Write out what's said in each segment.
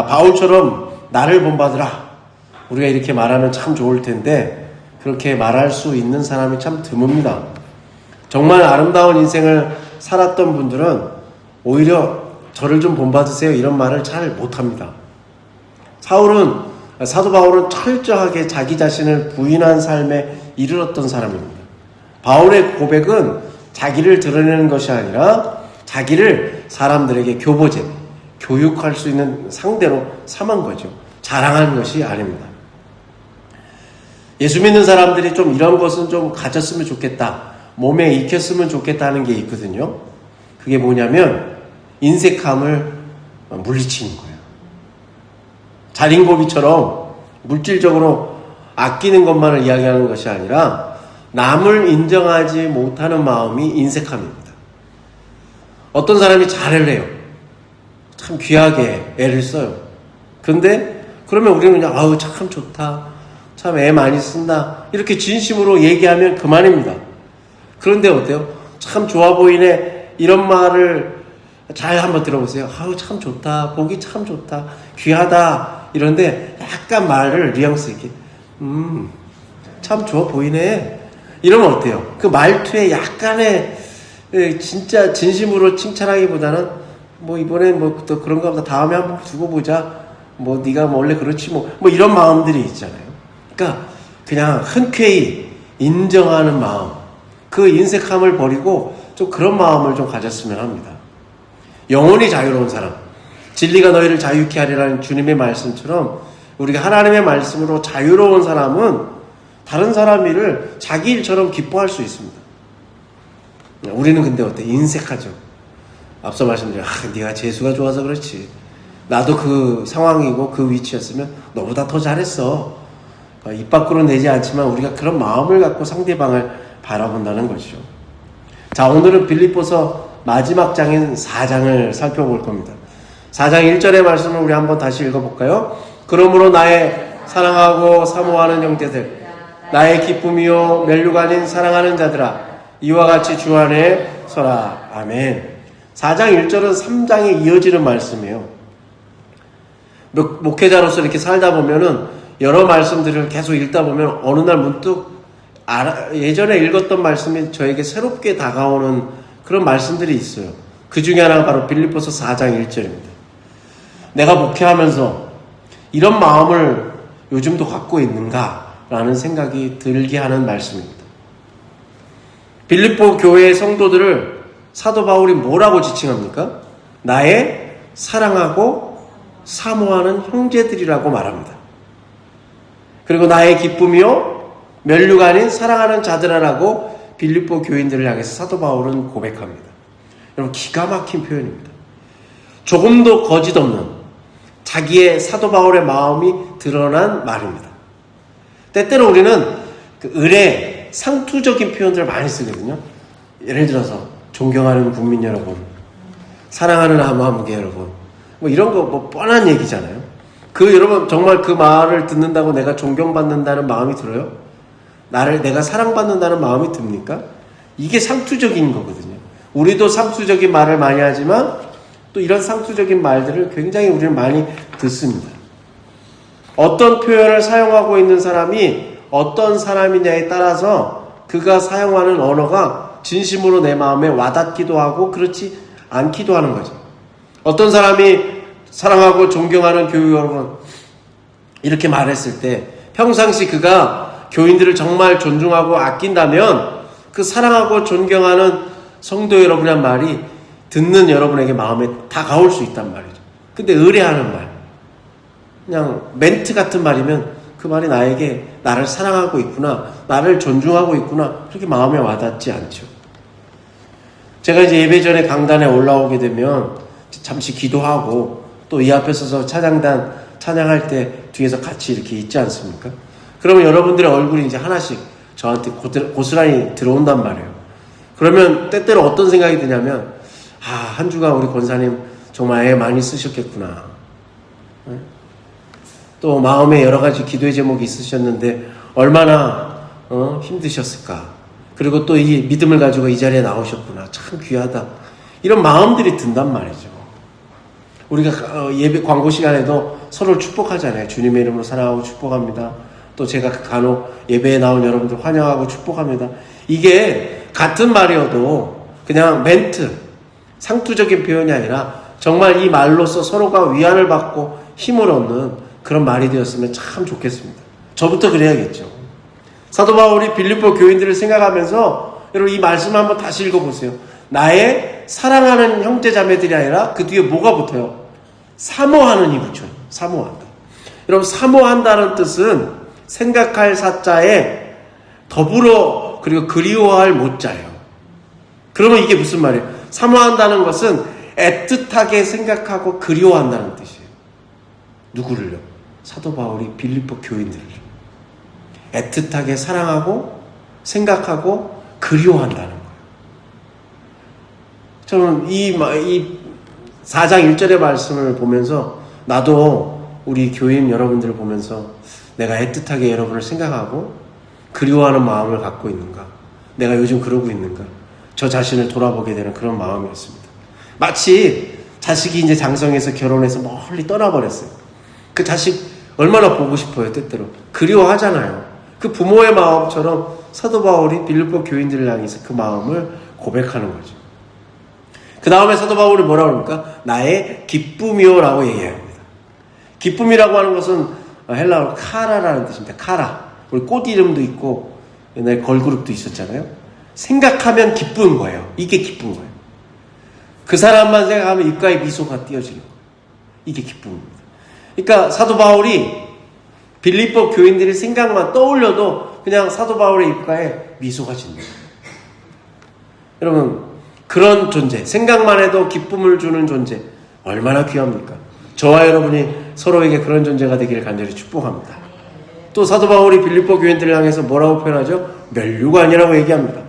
바울처럼 나를 본받으라. 우리가 이렇게 말하면 참 좋을 텐데 그렇게 말할 수 있는 사람이 참 드뭅니다. 정말 아름다운 인생을 살았던 분들은 오히려 저를 좀 본받으세요 이런 말을 잘 못합니다. 사도 바울은 철저하게 자기 자신을 부인한 삶에 이르렀던 사람입니다. 바울의 고백은 자기를 드러내는 것이 아니라 자기를 사람들에게 교육할 수 있는 상대로 삼은 거죠. 자랑한 것이 아닙니다. 예수 믿는 사람들이 좀 이런 것은 좀 가졌으면 좋겠다, 몸에 익혔으면 좋겠다는 게 있거든요. 그게 뭐냐면 인색함을 물리치는 거예요. 자린고비처럼 물질적으로 아끼는 것만을 이야기하는 것이 아니라 남을 인정하지 못하는 마음이 인색함입니다. 어떤 사람이 잘을 해요. 참 귀하게 애를 써요. 근데 그러면 우리는 그냥 아우 참 좋다, 참 애 많이 쓴다 이렇게 진심으로 얘기하면 그만입니다. 그런데 어때요? 참 좋아 보이네 이런 말을 잘 한번 들어보세요. 아우 참 좋다, 보기 참 좋다, 귀하다 이런데 약간 말을 뉘앙스 있게 참 좋아 보이네 이러면 어때요? 그 말투에 약간의 진짜 진심으로 칭찬하기보다는 뭐 이번엔 뭐 또 그런가 보다, 다음에 한번 두고 보자, 뭐 네가 뭐 원래 그렇지 뭐 이런 마음들이 있잖아요. 그러니까 그냥 흔쾌히 인정하는 마음, 그 인색함을 버리고 좀 그런 마음을 좀 가졌으면 합니다. 영혼이 자유로운 사람, 진리가 너희를 자유케 하리라는 주님의 말씀처럼 우리가 하나님의 말씀으로 자유로운 사람은 다른 사람 일을 자기 일처럼 기뻐할 수 있습니다. 우리는 근데 어때? 인색하죠. 앞서 말씀드린 네가 재수가 좋아서 그렇지, 나도 그 상황이고 그 위치였으면 너보다 더 잘했어. 입 밖으로 내지 않지만 우리가 그런 마음을 갖고 상대방을 바라본다는 것이죠. 자, 오늘은 빌립보서 마지막 장인 4장을 살펴볼 겁니다. 4장 1절의 말씀을 우리 한번 다시 읽어볼까요? 그러므로 나의 사랑하고 사모하는 형제들, 나의 기쁨이요 멸류관인 사랑하는 자들아, 이와 같이 주 안에 서라. 아멘. 4장 1절은 3장에 이어지는 말씀이에요. 목회자로서 이렇게 살다 보면은 여러 말씀들을 계속 읽다 보면 어느 날 문득 예전에 읽었던 말씀이 저에게 새롭게 다가오는 그런 말씀들이 있어요. 그 중에 하나가 바로 빌립보서 4장 1절입니다. 내가 목회하면서 이런 마음을 요즘도 갖고 있는가라는 생각이 들게 하는 말씀입니다. 빌립보 교회의 성도들을 사도 바울이 뭐라고 지칭합니까? 나의 사랑하고 사모하는 형제들이라고 말합니다. 그리고 나의 기쁨이요 멸류가 아닌 사랑하는 자들아라고 빌립보 교인들을 향해서 사도 바울은 고백합니다. 여러분, 기가 막힌 표현입니다. 조금도 거짓 없는 자기의 사도 바울의 마음이 드러난 말입니다. 때때로 우리는 그 의례 상투적인 표현들을 많이 쓰거든요. 예를 들어서 존경하는 국민 여러분, 사랑하는 함께 여러분, 뭐 이런 거 뭐 뻔한 얘기잖아요. 여러분 정말 그 말을 듣는다고 내가 존경받는다는 마음이 들어요? 내가 사랑받는다는 마음이 듭니까? 이게 상투적인 거거든요. 우리도 상투적인 말을 많이 하지만 또 이런 상투적인 말들을 굉장히 우리는 많이 듣습니다. 어떤 표현을 사용하고 있는 사람이 어떤 사람이냐에 따라서 그가 사용하는 언어가 진심으로 내 마음에 와닿기도 하고 그렇지 않기도 하는 거죠. 어떤 사람이 사랑하고 존경하는 교육 여러분 이렇게 말했을 때 평상시 그가 교인들을 정말 존중하고 아낀다면 그 사랑하고 존경하는 성도 여러분이란 말이 듣는 여러분에게 마음에 다가올 수 있단 말이죠. 근데 의례하는 말, 그냥 멘트 같은 말이면 그 말이 나를 사랑하고 있구나, 나를 존중하고 있구나, 그렇게 마음에 와닿지 않죠. 제가 이제 예배 전에 강단에 올라오게 되면 잠시 기도하고 또 이 앞에 서서 찬양할 때 뒤에서 같이 이렇게 있지 않습니까? 그러면 여러분들의 얼굴이 이제 하나씩 저한테 고스란히 들어온단 말이에요. 그러면 때때로 어떤 생각이 드냐면, 한 주간 우리 권사님 정말 애 많이 쓰셨겠구나. 또 마음에 여러 가지 기도의 제목이 있으셨는데 얼마나 힘드셨을까. 그리고 또 이 믿음을 가지고 이 자리에 나오셨구나. 참 귀하다. 이런 마음들이 든단 말이죠. 우리가 예배 광고 시간에도 서로를 축복하잖아요. 주님의 이름으로 사랑하고 축복합니다. 또 제가 간혹 예배에 나온 여러분들 환영하고 축복합니다. 이게 같은 말이어도 그냥 멘트, 상투적인 표현이 아니라 정말 이 말로써 서로가 위안을 받고 힘을 얻는 그런 말이 되었으면 참 좋겠습니다. 저부터 그래야겠죠. 사도 바울이 빌립보 교인들을 생각하면서 여러분 이 말씀을 한번 다시 읽어보세요. 나의 사랑하는 형제 자매들이 아니라 그 뒤에 뭐가 붙어요? 사모하는이 붙여요. 사모한다. 여러분 사모한다는 뜻은 생각할 사자에 더불어 그리고 그리워할 못자예요. 그러면 이게 무슨 말이에요? 사모한다는 것은 애틋하게 생각하고 그리워한다는 뜻이에요. 누구를요? 사도 바울이 빌립보 교인들을요. 애틋하게 사랑하고 생각하고 그리워한다는 거예요. 저는 이 4장 1절의 말씀을 보면서 나도 우리 교인 여러분들을 보면서 내가 애틋하게 여러분을 생각하고 그리워하는 마음을 갖고 있는가? 내가 요즘 그러고 있는가? 저 자신을 돌아보게 되는 그런 마음이었습니다. 마치 자식이 이제 장성해서 결혼해서 멀리 떠나버렸어요. 그 자식 얼마나 보고 싶어요, 때때로. 그리워하잖아요. 그 부모의 마음처럼 사도 바울이 빌립보 교인들을 향해서 그 마음을 고백하는 거죠. 그 다음에 사도 바울이 뭐라고 합니까? 나의 기쁨이요라고 얘기합니다. 기쁨이라고 하는 것은 헬라어로 카라라는 뜻입니다. 카라. 우리 꽃 이름도 있고 옛날에 걸그룹도 있었잖아요. 생각하면 기쁜 거예요. 이게 기쁜 거예요. 그 사람만 생각하면 입가에 미소가 띄어지는 거예요. 이게 기쁨입니다. 그러니까 사도 바울이 빌립보 교인들의 생각만 떠올려도 그냥 사도 바울의 입가에 미소가 짓는 거예요. 여러분 그런 존재, 생각만 해도 기쁨을 주는 존재 얼마나 귀합니까? 저와 여러분이 서로에게 그런 존재가 되기를 간절히 축복합니다. 또 사도 바울이 빌립보 교인들을 향해서 뭐라고 표현하죠? 면류관이라고 얘기합니다.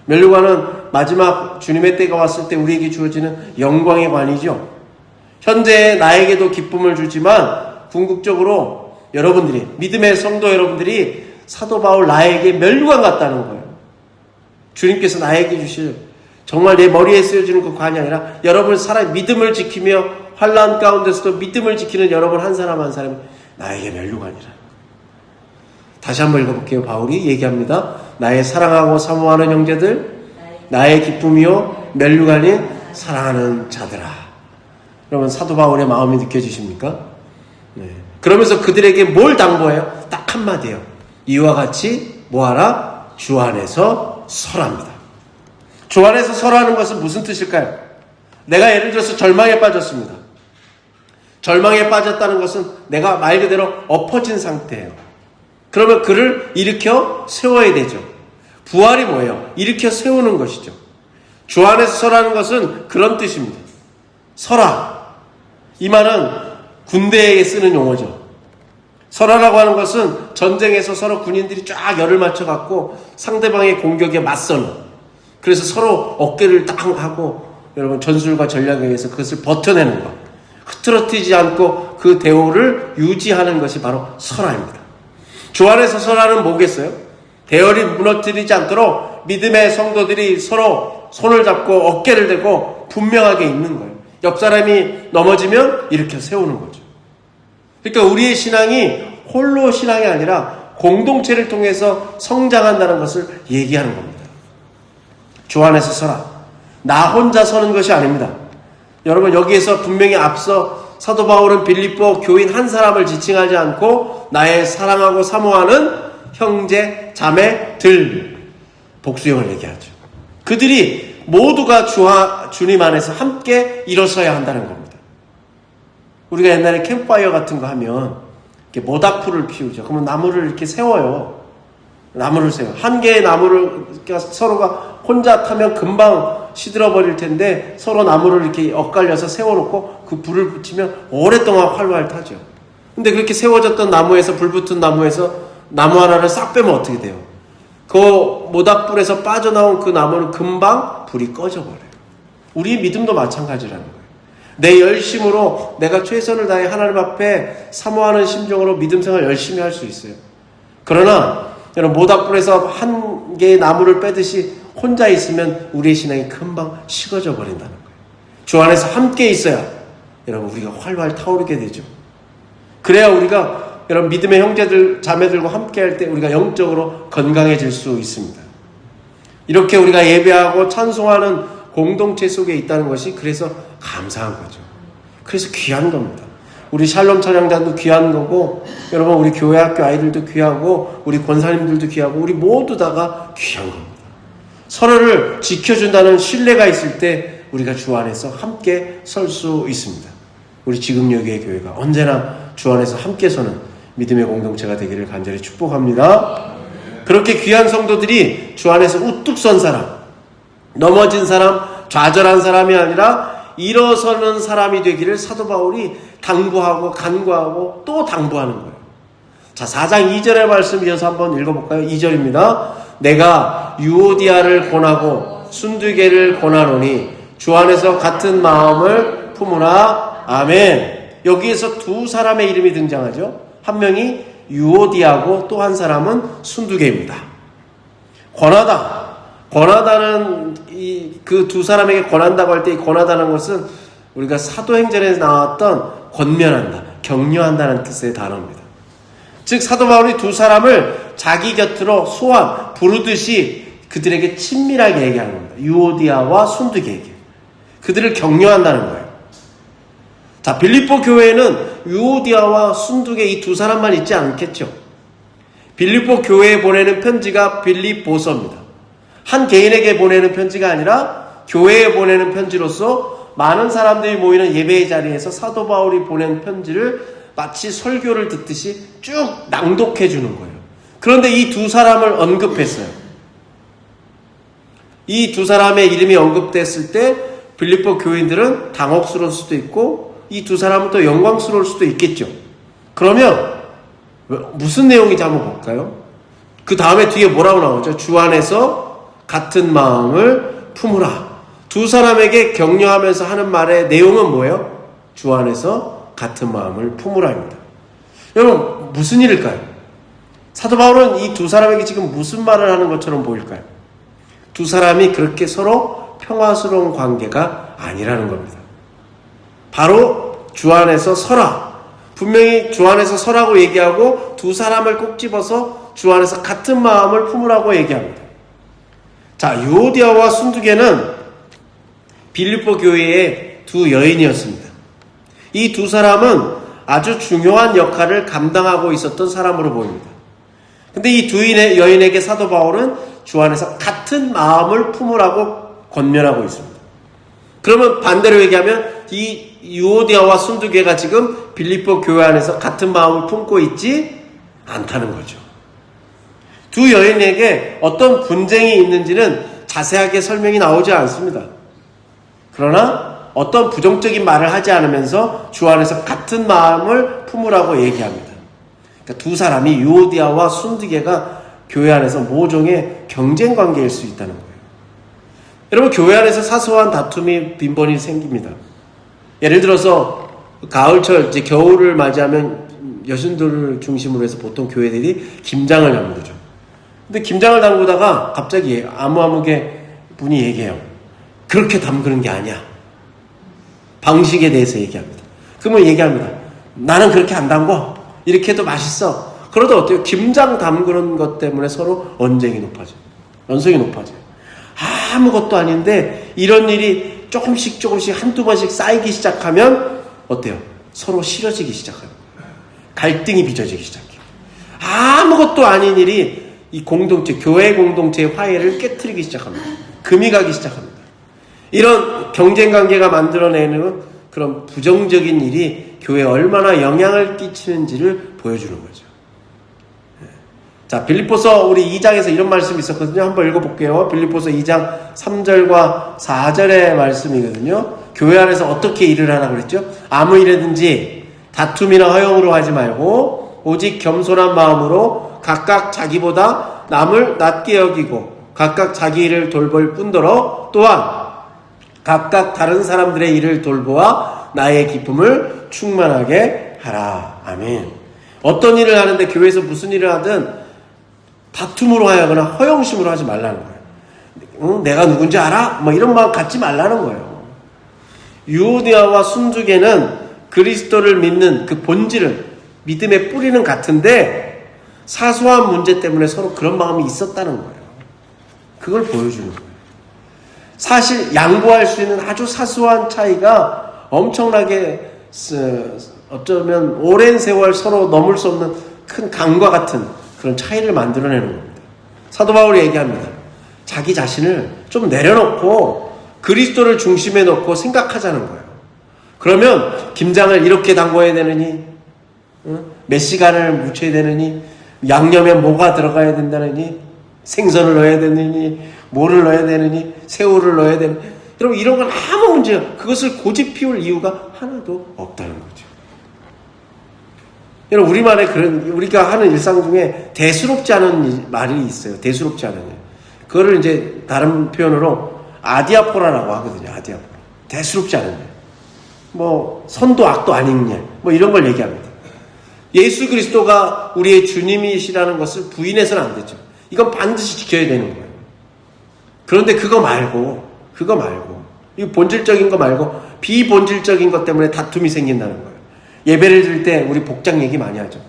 면류관은 마지막 주님의 때가 왔을 때 우리에게 주어지는 영광의 관이죠. 현재 나에게도 기쁨을 주지만 궁극적으로 여러분들이, 믿음의 성도 여러분들이 사도 바울 나에게 면류관 같다는 거예요. 주님께서 나에게 주실 정말 내 머리에 쓰여지는 그 관이 아니라 여러분 사람 믿음을 지키며 환난 가운데서도 믿음을 지키는 여러분 한 사람 한 사람이 나에게 면류관이라. 다시 한번 읽어볼게요. 바울이 얘기합니다. 나의 사랑하고 사모하는 형제들, 나의 기쁨이요 면류관인 사랑하는 자들아. 여러분 사도 바울의 마음이 느껴지십니까? 네. 그러면서 그들에게 뭘 당부해요? 딱 한마디예요. 이와 같이 뭐하라? 주 안에서 설합니다. 주 안에서 설하는 것은 무슨 뜻일까요? 내가 예를 들어서 절망에 빠졌습니다. 절망에 빠졌다는 것은 내가 말 그대로 엎어진 상태예요. 그러면 그를 일으켜 세워야 되죠. 부활이 뭐예요? 일으켜 세우는 것이죠. 주 안에서 설하는 것은 그런 뜻입니다. 설하. 이 말은 군대에게 쓰는 용어죠. 설하라고 하는 것은 전쟁에서 서로 군인들이 쫙 열을 맞춰갖고 상대방의 공격에 맞서는, 그래서 서로 어깨를 딱 하고 여러분 전술과 전략에 의해서 그것을 버텨내는 것, 흐트러뜨리지 않고 그 대오를 유지하는 것이 바로 설화입니다. 주 안에서 설화는 뭐겠어요? 대열이 무너뜨리지 않도록 믿음의 성도들이 서로 손을 잡고 어깨를 대고 분명하게 있는 거예요. 옆 사람이 넘어지면 일으켜 세우는 거죠. 그러니까 우리의 신앙이 홀로 신앙이 아니라 공동체를 통해서 성장한다는 것을 얘기하는 겁니다. 주 안에서 서라. 나 혼자 서는 것이 아닙니다. 여러분 여기에서 분명히 앞서 사도 바울은 빌립보 교인 한 사람을 지칭하지 않고 나의 사랑하고 사모하는 형제 자매들 복수형을 얘기하죠. 그들이 모두가 주님 안에서 함께 일어서야 한다는 겁니다. 우리가 옛날에 캠프파이어 같은 거 하면 이렇게 모닥불을 피우죠. 그러면 나무를 이렇게 세워요. 나무를 세워. 한 개의 나무를 서로가 혼자 타면 금방 시들어버릴 텐데 서로 나무를 이렇게 엇갈려서 세워놓고 그 불을 붙이면 오랫동안 활활 타죠. 근데 그렇게 세워졌던 나무에서, 불 붙은 나무에서 나무 하나를 싹 빼면 어떻게 돼요? 그 모닥불에서 빠져나온 그 나무는 금방 불이 꺼져버려요. 우리 믿음도 마찬가지라는 거예요. 내 열심으로 내가 최선을 다해 하나님 앞에 사모하는 심정으로 믿음 생활 열심히 할 수 있어요. 그러나 여러분 모닥불에서 한 개의 나무를 빼듯이 혼자 있으면 우리의 신앙이 금방 식어져 버린다는 거예요. 주 안에서 함께 있어야 여러분 우리가 활활 타오르게 되죠. 그래야 우리가 여러분 믿음의 형제들 자매들과 함께 할 때 우리가 영적으로 건강해질 수 있습니다. 이렇게 우리가 예배하고 찬송하는 공동체 속에 있다는 것이 그래서 감사한 거죠. 그래서 귀한 겁니다. 우리 샬롬 찬양단도 귀한 거고, 여러분 우리 교회 학교 아이들도 귀하고, 우리 권사님들도 귀하고, 우리 모두 다가 귀한 겁니다. 서로를 지켜준다는 신뢰가 있을 때 우리가 주 안에서 함께 설 수 있습니다. 우리 지금 여기의 교회가 언제나 주 안에서 함께 서는 믿음의 공동체가 되기를 간절히 축복합니다. 그렇게 귀한 성도들이 주 안에서 우뚝 선 사람, 넘어진 사람, 좌절한 사람이 아니라 일어서는 사람이 되기를 사도 바울이 당부하고 간구하고 또 당부하는 거예요. 자, 4장 2절의 말씀 이어서 한번 읽어볼까요? 2절입니다. 내가 유오디아를 권하고 순두개를 권하노니 주 안에서 같은 마음을 품으라. 아멘. 여기에서 두 사람의 이름이 등장하죠. 한 명이 유오디아고 또 한 사람은 순두개입니다. 권하다는 그 두 사람에게 권한다고 할 때 이 권하다는 것은 우리가 사도행전에서 나왔던 권면한다, 격려한다는 뜻의 단어입니다. 즉 사도 바울이 두 사람을 자기 곁으로 소환, 부르듯이 그들에게 친밀하게 얘기하는 겁니다. 유오디아와 순두개에게. 그들을 격려한다는 거예요. 자, 빌립보 교회에는 유오디아와 순두개 이 두 사람만 있지 않겠죠. 빌립보 교회에 보내는 편지가 빌립보서입니다. 한 개인에게 보내는 편지가 아니라 교회에 보내는 편지로서 많은 사람들이 모이는 예배의 자리에서 사도 바울이 보낸 편지를 마치 설교를 듣듯이 쭉 낭독해 주는 거예요. 그런데 이 두 사람을 언급했어요. 이 두 사람의 이름이 언급됐을 때 빌립보 교인들은 당혹스러울 수도 있고 이 두 사람은 또 영광스러울 수도 있겠죠. 그러면 무슨 내용인지 한번 볼까요? 그 다음에 뒤에 뭐라고 나오죠? 주 안에서 같은 마음을 품으라. 두 사람에게 격려하면서 하는 말의 내용은 뭐예요? 주 안에서 같은 마음을 품으라입니다. 여러분 무슨 일일까요? 사도 바울은 이 두 사람에게 지금 무슨 말을 하는 것처럼 보일까요? 두 사람이 그렇게 서로 평화스러운 관계가 아니라는 겁니다. 바로 주 안에서 서라. 분명히 주 안에서 서라고 얘기하고 두 사람을 꼭 집어서 주 안에서 같은 마음을 품으라고 얘기합니다. 자, 유오디아와 순두개는 빌립보 교회의 두 여인이었습니다. 이 두 사람은 아주 중요한 역할을 감당하고 있었던 사람으로 보입니다. 근데 이 두 여인에게 사도 바울은 주 안에서 같은 마음을 품으라고 권면하고 있습니다. 그러면 반대로 얘기하면 이 유오디아와 순두개가 지금 빌립보 교회 안에서 같은 마음을 품고 있지 않다는 거죠. 두 여인에게 어떤 분쟁이 있는지는 자세하게 설명이 나오지 않습니다. 그러나 어떤 부정적인 말을 하지 않으면서 주 안에서 같은 마음을 품으라고 얘기합니다. 그러니까 두 사람이 유오디아와 순두개가 교회 안에서 모종의 경쟁 관계일 수 있다는 거예요. 여러분 교회 안에서 사소한 다툼이 빈번히 생깁니다. 예를 들어서 가을철 이제 겨울을 맞이하면 여신들을 중심으로 해서 보통 교회들이 김장을 담그죠. 근데 김장을 담그다가 갑자기 아무개 분이 얘기해요. 그렇게 담그는 게 아니야. 방식에 대해서 얘기합니다. 그러면 얘기합니다. 나는 그렇게 안 담궈. 이렇게 해도 맛있어. 그러다 어때요? 김장 담그는 것 때문에 서로 언쟁이 높아져요. 연성이 높아져요. 아무것도 아닌데 이런 일이 조금씩 한두 번씩 쌓이기 시작하면 어때요? 서로 싫어지기 시작해요. 갈등이 빚어지기 시작해요. 아무것도 아닌 일이 이 공동체, 교회 공동체의 화해를 깨트리기 시작합니다. 금이 가기 시작합니다. 이런 경쟁관계가 만들어내는 그런 부정적인 일이 교회에 얼마나 영향을 끼치는지를 보여주는 거죠. 자, 빌립보서 우리 2장에서 이런 말씀이 있었거든요. 한번 읽어볼게요. 빌립보서 2장 3절과 4절의 말씀이거든요. 교회 안에서 어떻게 일을 하라고 그랬죠? 아무 일이든지 다툼이나 허용으로 하지 말고 오직 겸손한 마음으로 각각 자기보다 남을 낮게 여기고 각각 자기 일을 돌볼 뿐더러 또한 각각 다른 사람들의 일을 돌보아 나의 기쁨을 충만하게 하라. 아멘. 어떤 일을 하는데 교회에서 무슨 일을 하든 다툼으로 하거나 허영심으로 하지 말라는 거예요. 응? 내가 누군지 알아? 뭐 이런 마음 갖지 말라는 거예요. 유오디아와 순두개는 그리스도를 믿는 그 본질은 믿음의 뿌리는 같은데 사소한 문제 때문에 서로 그런 마음이 있었다는 거예요. 그걸 보여주는 거예요. 사실 양보할 수 있는 아주 사소한 차이가 엄청나게 어쩌면 오랜 세월 서로 넘을 수 없는 큰 강과 같은 그런 차이를 만들어내는 겁니다. 사도 바울이 얘기합니다. 자기 자신을 좀 내려놓고 그리스도를 중심에 놓고 생각하자는 거예요. 그러면 김장을 이렇게 담궈야 되느니, 몇 시간을 묻혀야 되느니, 양념에 뭐가 들어가야 된다느니, 생선을 넣어야 되느니, 뭐를 넣어야 되느니, 새우를 넣어야 되느니, 여러분 이런 건 아무 문제가, 그것을 고집 피울 이유가 하나도 없다는 거죠. 여러분 우리말에 우리가 하는 일상 중에 대수롭지 않은 말이 있어요. 대수롭지 않은 일. 그거를 이제 다른 표현으로 아디아포라라고 하거든요. 아디아포라. 대수롭지 않은 일. 뭐 선도 악도 아닌 일. 뭐 이런 걸 얘기합니다. 예수 그리스도가 우리의 주님이시라는 것을 부인해서는 안 되죠. 이건 반드시 지켜야 되는 거예요. 그런데 그거 말고 이 본질적인 거 말고 비본질적인 것 때문에 다툼이 생긴다는 거예요. 예배를 드릴 때 우리 복장 얘기 많이 하죠.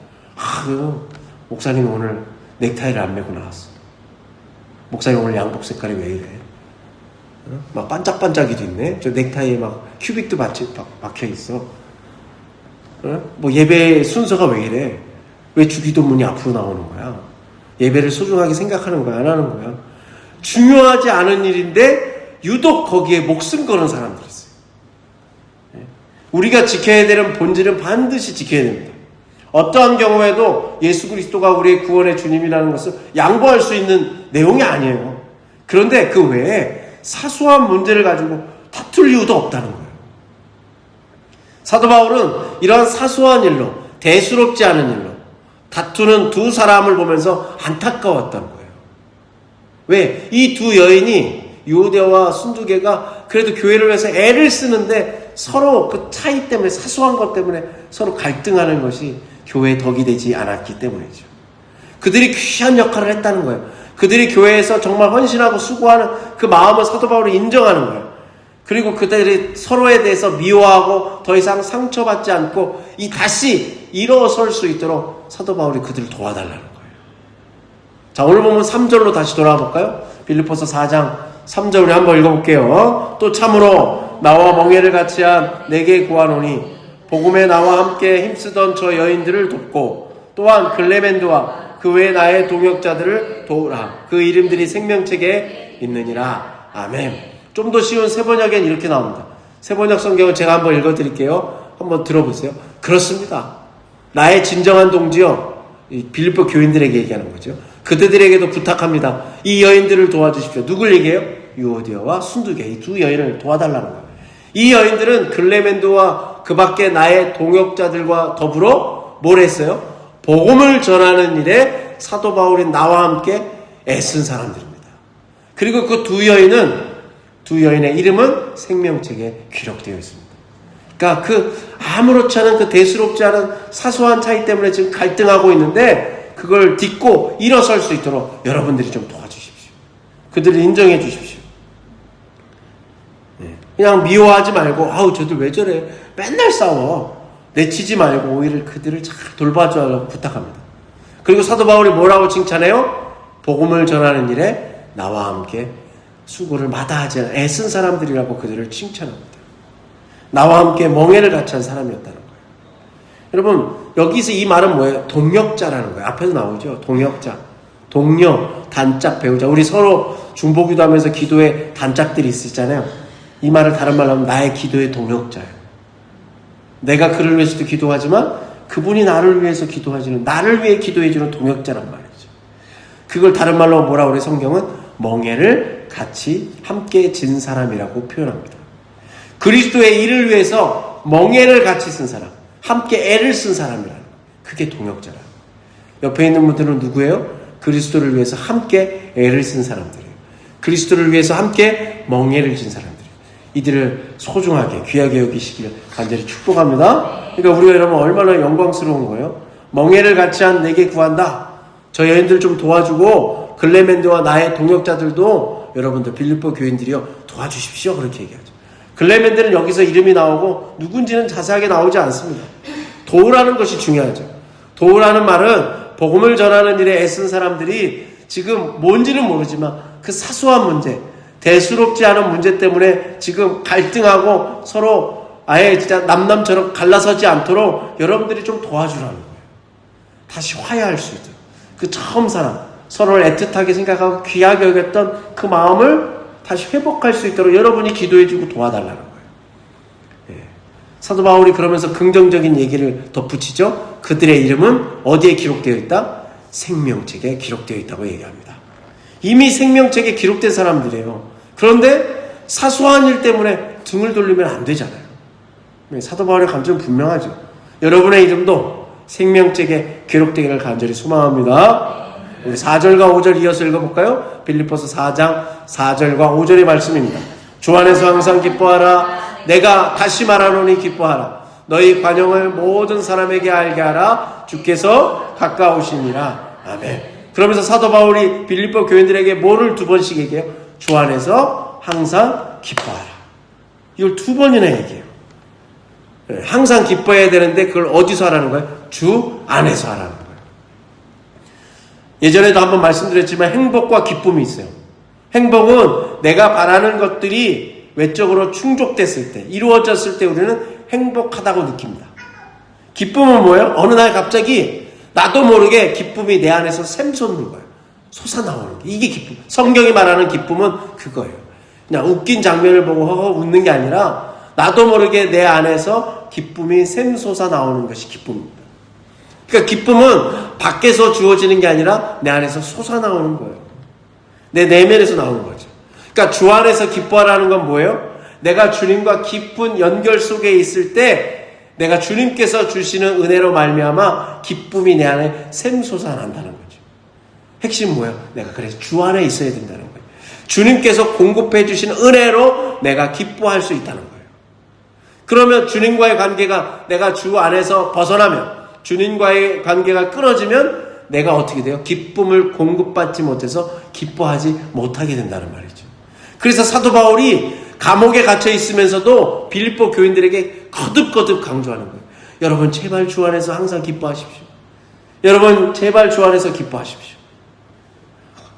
목사님 오늘 넥타이를 안 메고 나왔어. 목사님 오늘 양복 색깔이 왜 이래? 막 반짝반짝이도 있네. 저 넥타이에 막 큐빅도 박혀 있어. 뭐 예배 순서가 왜 이래? 왜 주기도문이 앞으로 나오는 거야? 예배를 소중하게 생각하는 거야, 안 하는 거야? 중요하지 않은 일인데 유독 거기에 목숨 거는 사람들이 있어요. 우리가 지켜야 되는 본질은 반드시 지켜야 됩니다. 어떠한 경우에도 예수 그리스도가 우리의 구원의 주님이라는 것을 양보할 수 있는 내용이 아니에요. 그런데 그 외에 사소한 문제를 가지고 다툴 이유도 없다는 거예요. 사도 바울은 이러한 사소한 일로, 대수롭지 않은 일로 다투는 두 사람을 보면서 안타까웠던 거예요. 왜? 이 두 여인이 유오디아와 순두개가 그래도 교회를 위해서 애를 쓰는데 서로 그 차이 때문에, 사소한 것 때문에 서로 갈등하는 것이 교회의 덕이 되지 않았기 때문이죠. 그들이 귀한 역할을 했다는 거예요. 그들이 교회에서 정말 헌신하고 수고하는 그 마음을 사도 바울이 인정하는 거예요. 그리고 그들이 서로에 대해서 미워하고 더 이상 상처받지 않고 다시 일어설 수 있도록 사도 바울이 그들을 도와달라는 거예요. 자, 오늘 보면 3절로 다시 돌아와 볼까요? 빌립보서 4장 3절 우리 한번 읽어볼게요. 또 참으로 나와 멍에를 같이 한 내게 구하노니 복음에 나와 함께 힘쓰던 저 여인들을 돕고 또한 글레멘드와 그 외 나의 동역자들을 도우라. 그 이름들이 생명책에 있느니라. 아멘. 좀 더 쉬운 세번역엔 이렇게 나옵니다. 세번역 성경을 제가 한번 읽어드릴게요. 한번 들어보세요. 그렇습니다. 나의 진정한 동지여, 빌립보 교인들에게 얘기하는 거죠. 그들에게도 부탁합니다. 이 여인들을 도와주십시오. 누굴 얘기해요? 유오디아와 순두개, 이 두 여인을 도와달라는 거예요. 이 여인들은 글레멘도와 그 밖에 나의 동역자들과 더불어 뭘 했어요? 복음을 전하는 일에 사도 바울이 나와 함께 애쓴 사람들입니다. 그리고 그 두 여인의 이름은 생명책에 기록되어 있습니다. 그러니까 아무렇지 않은 그 대수롭지 않은 사소한 차이 때문에 지금 갈등하고 있는데 그걸 딛고 일어설 수 있도록 여러분들이 좀 도와주십시오. 그들을 인정해 주십시오. 그냥 미워하지 말고 저들 왜 저래? 맨날 싸워. 내치지 말고 오히려 그들을 잘 돌봐주라고 부탁합니다. 그리고 사도 바울이 뭐라고 칭찬해요? 복음을 전하는 일에 나와 함께 수고를 마다하지 않은 애쓴 사람들이라고 그들을 칭찬합니다. 나와 함께 멍에를 같이 한 사람이었다는 거예요. 여러분 여기서 이 말은 뭐예요? 동역자라는 거예요. 앞에서 나오죠. 동역자, 동료, 단짝 배우자. 우리 서로 중보기도 하면서 기도에 단짝들이 있잖아요. 이 말을 다른 말로 하면 나의 기도의 동역자예요. 내가 그를 위해서도 기도하지만 그분이 나를 위해서 기도하시는, 나를 위해 기도해주는 동역자란 말이죠. 그걸 다른 말로 뭐라 그래? 성경은 멍에를 같이 함께 진 사람이라고 표현합니다. 그리스도의 일을 위해서 멍에를 같이 쓴 사람, 함께 애를 쓴 사람이라는 거예요. 그게 동역자라. 옆에 있는 분들은 누구예요? 그리스도를 위해서 함께 애를 쓴 사람들이에요. 그리스도를 위해서 함께 멍에를 진 사람들이에요. 이들을 소중하게 귀하게 여기시기를 간절히 축복합니다. 그러니까 우리가 여러분 얼마나 영광스러운 거예요. 멍에를 같이 한 내게 구한다. 저 여인들 좀 도와주고 글레멘드와 나의 동역자들도 여러분들 빌립보 교인들이요 도와주십시오. 그렇게 얘기하죠. 글레멘들은 여기서 이름이 나오고 누군지는 자세하게 나오지 않습니다. 도우라는 것이 중요하죠. 도우라는 말은 복음을 전하는 일에 애쓴 사람들이 지금 뭔지는 모르지만 그 사소한 문제, 대수롭지 않은 문제 때문에 지금 갈등하고 서로 아예 진짜 남남처럼 갈라서지 않도록 여러분들이 좀 도와주라는 거예요. 다시 화해할 수 있도록. 그 처음 사람, 서로를 애틋하게 생각하고 귀하게 여겼던 그 마음을 다시 회복할 수 있도록 여러분이 기도해주고 도와달라는 거예요. 사도 바울이 그러면서 긍정적인 얘기를 덧붙이죠. 그들의 이름은 어디에 기록되어 있다? 생명책에 기록되어 있다고 얘기합니다. 이미 생명책에 기록된 사람들이에요. 그런데 사소한 일 때문에 등을 돌리면 안 되잖아요. 사도 바울의 감정은 분명하죠. 여러분의 이름도 생명책에 기록되기를 간절히 소망합니다. 우리 4절과 5절 이어서 읽어볼까요? 빌립보서 4장 4절과 5절의 말씀입니다. 주 안에서 항상 기뻐하라. 내가 다시 말하노니 기뻐하라. 너희 관용을 모든 사람에게 알게 하라. 주께서 가까우시니라. 아멘. 그러면서 사도 바울이 빌립보 교인들에게 뭐를 2번씩 얘기해요? 주 안에서 항상 기뻐하라. 이걸 2번이나 얘기해요. 항상 기뻐해야 되는데 그걸 어디서 하라는 거예요? 주 안에서 하라는 거예요. 예전에도 한번 말씀드렸지만 행복과 기쁨이 있어요. 행복은 내가 바라는 것들이 외적으로 충족됐을 때, 이루어졌을 때 우리는 행복하다고 느낍니다. 기쁨은 뭐예요? 어느 날 갑자기 나도 모르게 기쁨이 내 안에서 샘솟는 거예요. 솟아나오는 게. 이게 기쁨. 성경이 말하는 기쁨은 그거예요. 그냥 웃긴 장면을 보고 허허 웃는 게 아니라 나도 모르게 내 안에서 기쁨이 샘솟아 나오는 것이 기쁨입니다. 그러니까 기쁨은 밖에서 주어지는 게 아니라 내 안에서 솟아나오는 거예요. 내 내면에서 나오는 거죠. 그러니까 주 안에서 기뻐하라는 건 뭐예요? 내가 주님과 깊은 연결 속에 있을 때 내가 주님께서 주시는 은혜로 말미암아 기쁨이 내 안에 샘솟아난다는 거죠. 핵심은 뭐예요? 내가 그래서 주 안에 있어야 된다는 거예요. 주님께서 공급해 주신 은혜로 내가 기뻐할 수 있다는 거예요. 그러면 주님과의 관계가 내가 주 안에서 벗어나면 주님과의 관계가 끊어지면 내가 어떻게 돼요? 기쁨을 공급받지 못해서 기뻐하지 못하게 된다는 말이죠. 그래서 사도 바울이 감옥에 갇혀 있으면서도 빌립보 교인들에게 거듭거듭 강조하는 거예요. 여러분 제발 주 안에서 항상 기뻐하십시오. 여러분 제발 주 안에서 기뻐하십시오.